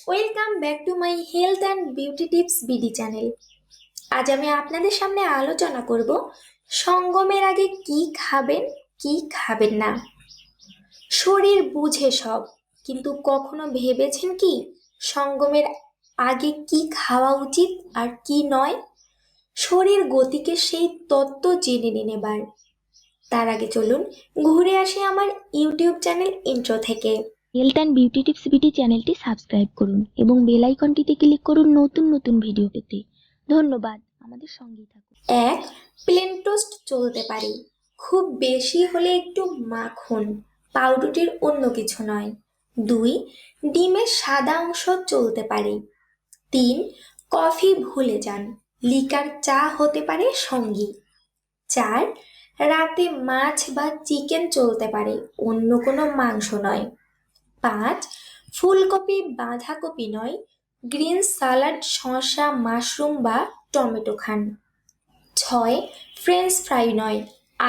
Welcome back to my health and beauty tips BD channel. আজ আমি আপনাদের সামনে আলোচনা করব সঙ্গমের আগে কি খাবেন কি খাবেন না। শরীর বুঝে সব, কিন্তু কখনো ভেবেছেন কি সঙ্গমের আগে কি খাওয়া উচিত আর কি নয়? শরীর গতিকে সেই তত্ত্ব জেনে নিন এবার। তার আগে চলুন ঘুরে আসি আমার ইউটিউব চ্যানেল ইন্ট্রো থেকে। Health and beauty tips BD চ্যানেলটি সাবস্ক্রাইব করুন এবং বেল আইকনটিতে ক্লিক করুন নতুন নতুন ভিডিও পেতে। ধন্যবাদ, আমাদের সঙ্গেই থাকুন। এক, প্লেন টোস্ট চলতে পারে, খুব বেশি হলে একটু মাখন, পাউরুটির অন্য কিছু নয়। দুই, ডিমের সাদা অংশ চলতে পারে। তিন, কফি ভুলে যান, লিকার চা হতে পারে সঙ্গী। চার, রাতে মাছ বা চিকেন চলতে পারে, অন্য কোনো মাংস নয়। পাঁচ, ফুলকপি বাঁধাকপি নয়, গ্রিন সালাড শসা মাশরুম বা টমেটো খান। ছয়, ফ্রেঞ্চ ফ্রাই নয়,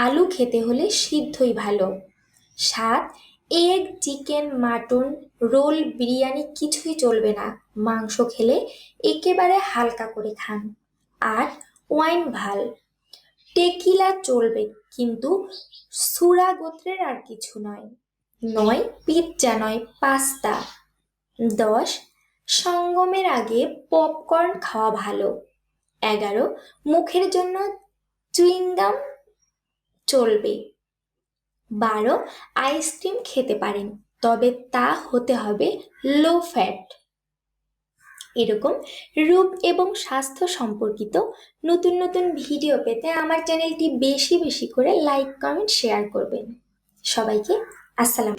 আলু খেতে হলে সিদ্ধই ভালো। সাত, egg chicken mutton role biryani কিছুই চলবে না, মাংস খেলে একেবারে হালকা করে খান। আট, ওয়াইন ভাল, টেকিলা চলবে কিন্তু সুরা গোত্রের আর কিছু নয়। নয়, পিৎজা নয় পাস্তা। দশ, সঙ্গমের আগে পপকর্ন খাওয়া ভালো। 11, মুখের জন্য চুইংগাম চলবে। 12, আইসক্রিম খেতে পারেন, তবে তা হতে হবে লো ফ্যাট। এরকম রূপ এবং স্বাস্থ্য সম্পর্কিত নতুন নতুন ভিডিও পেতে আমার চ্যানেলটি বেশি বেশি করে লাইক কমেন্ট শেয়ার করবেন। সবাইকে আসসালাম।